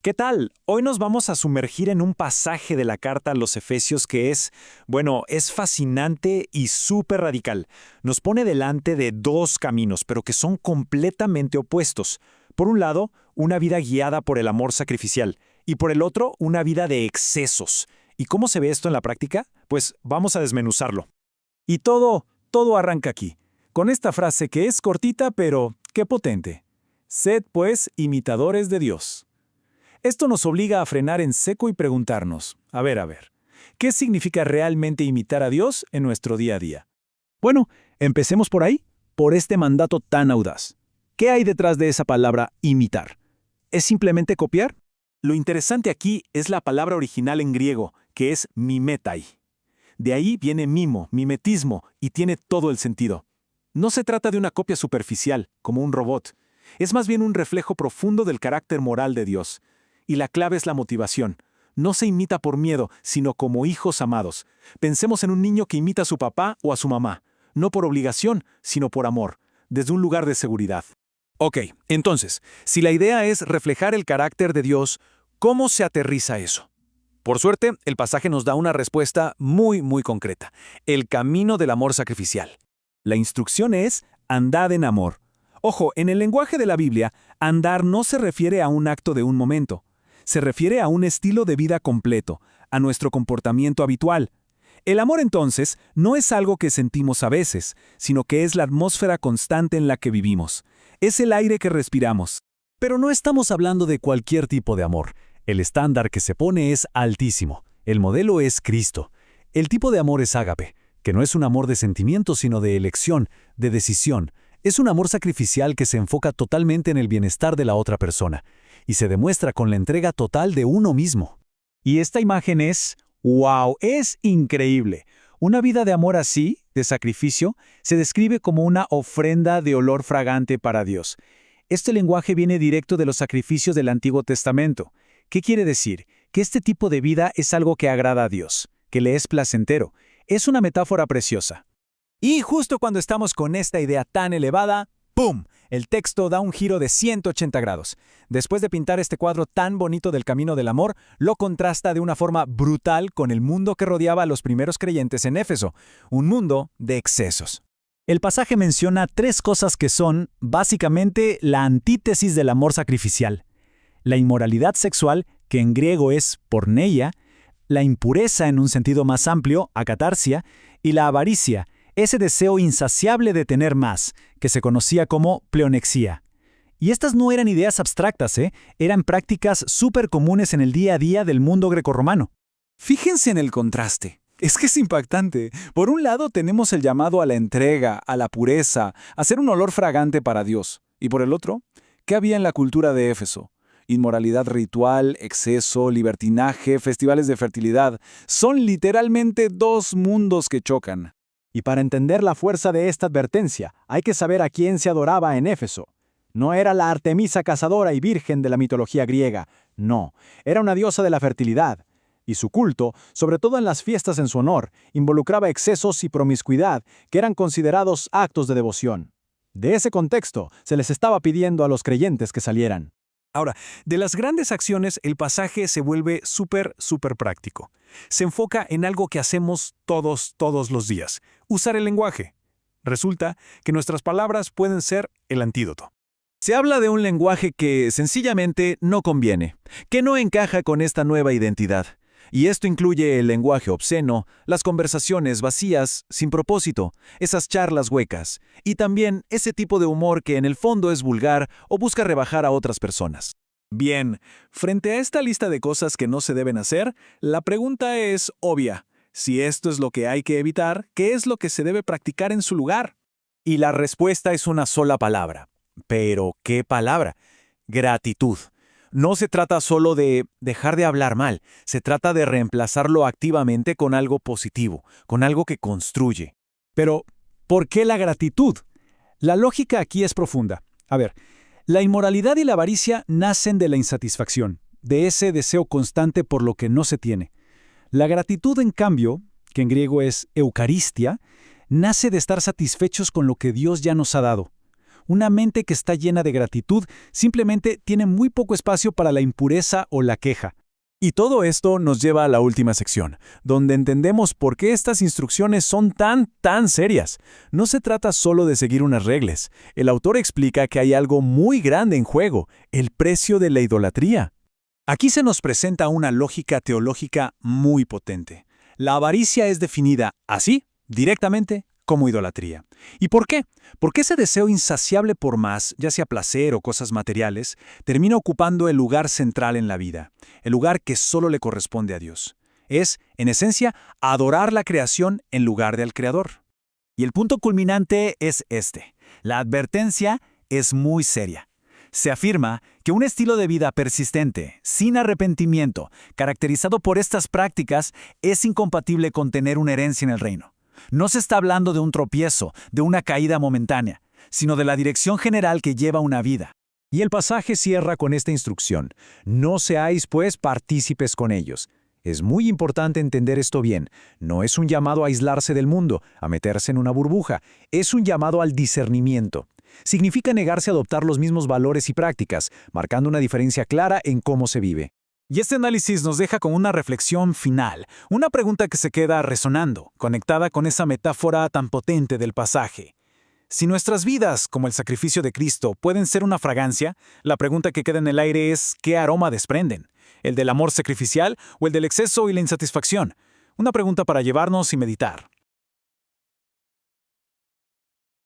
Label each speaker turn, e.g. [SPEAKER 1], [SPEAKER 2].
[SPEAKER 1] ¿Qué tal? Hoy nos vamos a sumergir en un pasaje de la carta a los Efesios que es fascinante y súper radical. Nos pone delante de dos caminos, pero que son completamente opuestos. Por un lado, una vida guiada por el amor sacrificial, y por el otro, una vida de excesos. ¿Y cómo se ve esto en la práctica? Pues vamos a desmenuzarlo.
[SPEAKER 2] Y todo arranca aquí, con esta frase que es cortita pero qué potente. Sed, pues, imitadores de Dios. Esto nos obliga a frenar en seco y preguntarnos, a ver, ¿qué significa realmente imitar a Dios en nuestro día a día? Bueno, empecemos por ahí, por este mandato tan audaz. ¿Qué hay detrás de esa palabra imitar? ¿Es simplemente copiar?
[SPEAKER 1] Lo interesante aquí es la palabra original en griego, que es mimetai. De ahí viene mimo, mimetismo, y tiene todo el sentido. No se trata de una copia superficial, como un robot. Es más bien un reflejo profundo del carácter moral de Dios. Y la clave es la motivación. No se imita por miedo, sino como hijos amados. Pensemos en un niño que imita a su papá o a su mamá, no por obligación, sino por amor, desde un lugar de seguridad.
[SPEAKER 2] Ok, entonces, si la idea es reflejar el carácter de Dios, ¿cómo se aterriza eso? Por suerte, el pasaje nos da una respuesta muy concreta: el camino del amor sacrificial. La instrucción es: andad en amor. Ojo, en el lenguaje de la Biblia, andar no se refiere a un acto de un momento. Se refiere a un estilo de vida completo, a nuestro comportamiento habitual. El amor, entonces, no es algo que sentimos a veces, sino que es la atmósfera constante en la que vivimos. Es el aire que respiramos. Pero no estamos hablando de cualquier tipo de amor. El estándar que se pone es altísimo. El modelo es Cristo. El tipo de amor es ágape, que no es un amor de sentimiento, sino de elección, de decisión. Es un amor sacrificial que se enfoca totalmente en el bienestar de la otra persona y se demuestra con la entrega total de uno mismo. Y esta imagen ¡wow! Es increíble. Una vida de amor así, de sacrificio, se describe como una ofrenda de olor fragante para Dios. Este lenguaje viene directo de los sacrificios del Antiguo Testamento. ¿Qué quiere decir? Que este tipo de vida es algo que agrada a Dios, que le es placentero. Es una metáfora preciosa. Y justo cuando estamos con esta idea tan elevada, ¡pum!, el texto da un giro de 180 grados. Después de pintar este cuadro tan bonito del camino del amor, lo contrasta de una forma brutal con el mundo que rodeaba a los primeros creyentes en Éfeso, un mundo de excesos. El pasaje menciona tres cosas que son, básicamente, la antítesis del amor sacrificial: la inmoralidad sexual, que en griego es porneia; la impureza en un sentido más amplio, acatarsia; y la avaricia, ese deseo insaciable de tener más, que se conocía como pleonexía. Y estas no eran ideas abstractas, eran prácticas súper comunes en el día a día del mundo grecorromano. Fíjense en el contraste. Es que es impactante. Por un lado tenemos el llamado a la entrega, a la pureza, a ser un olor fragante para Dios. Y por el otro, ¿qué había en la cultura de Éfeso? Inmoralidad ritual, exceso, libertinaje, festivales de fertilidad. Son literalmente dos mundos que chocan. Y para entender la fuerza de esta advertencia, hay que saber a quién se adoraba en Éfeso. No era la Artemisa cazadora y virgen de la mitología griega, no, era una diosa de la fertilidad. Y su culto, sobre todo en las fiestas en su honor, involucraba excesos y promiscuidad que eran considerados actos de devoción. De ese contexto, se les estaba pidiendo a los creyentes que salieran. Ahora, de las grandes acciones, el pasaje se vuelve súper práctico. Se enfoca en algo que hacemos todos los días: usar el lenguaje. Resulta que nuestras palabras pueden ser el antídoto. Se habla de un lenguaje que sencillamente no conviene, que no encaja con esta nueva identidad. Y esto incluye el lenguaje obsceno, las conversaciones vacías, sin propósito, esas charlas huecas, y también ese tipo de humor que en el fondo es vulgar o busca rebajar a otras personas. Bien, frente a esta lista de cosas que no se deben hacer, la pregunta es obvia. Si esto es lo que hay que evitar, ¿qué es lo que se debe practicar en su lugar? Y la respuesta es una sola palabra. ¿Pero qué palabra? Gratitud. No se trata solo de dejar de hablar mal, se trata de reemplazarlo activamente con algo positivo, con algo que construye. Pero, ¿por qué la gratitud? La lógica aquí es profunda. A ver, la inmoralidad y la avaricia nacen de la insatisfacción, de ese deseo constante por lo que no se tiene. La gratitud, en cambio, que en griego es eucaristia, nace de estar satisfechos con lo que Dios ya nos ha dado.
[SPEAKER 3] Una mente que está llena de gratitud simplemente tiene muy poco espacio para la impureza o la queja.
[SPEAKER 2] Y todo esto nos lleva a la última sección, donde entendemos por qué estas instrucciones son tan serias. No se trata solo de seguir unas reglas. El autor explica que hay algo muy grande en juego, el precio de la idolatría.
[SPEAKER 1] Aquí se nos presenta una lógica teológica muy potente. La avaricia es definida así, directamente, como idolatría. ¿Y por qué? Porque ese deseo insaciable por más, ya sea placer o cosas materiales, termina ocupando el lugar central en la vida, el lugar que solo le corresponde a Dios. Es, en esencia, adorar la creación en lugar del Creador. Y el punto culminante es este. La advertencia es muy seria. Se afirma que un estilo de vida persistente, sin arrepentimiento, caracterizado por estas prácticas, es incompatible con tener una herencia en el reino. No se está hablando de un tropiezo, de una caída momentánea, sino de la dirección general que lleva una vida.
[SPEAKER 3] Y el pasaje cierra con esta instrucción: no seáis, pues, partícipes con ellos. Es muy importante entender esto bien. No es un llamado a aislarse del mundo, a meterse en una burbuja. Es un llamado al discernimiento. Significa negarse a adoptar los mismos valores y prácticas, marcando una diferencia clara en cómo se vive.
[SPEAKER 1] Y este análisis nos deja con una reflexión final, una pregunta que se queda resonando, conectada con esa metáfora tan potente del pasaje. Si nuestras vidas, como el sacrificio de Cristo, pueden ser una fragancia, la pregunta que queda en el aire es ¿qué aroma desprenden? ¿El del amor sacrificial o el del exceso y la insatisfacción? Una pregunta para llevarnos y meditar.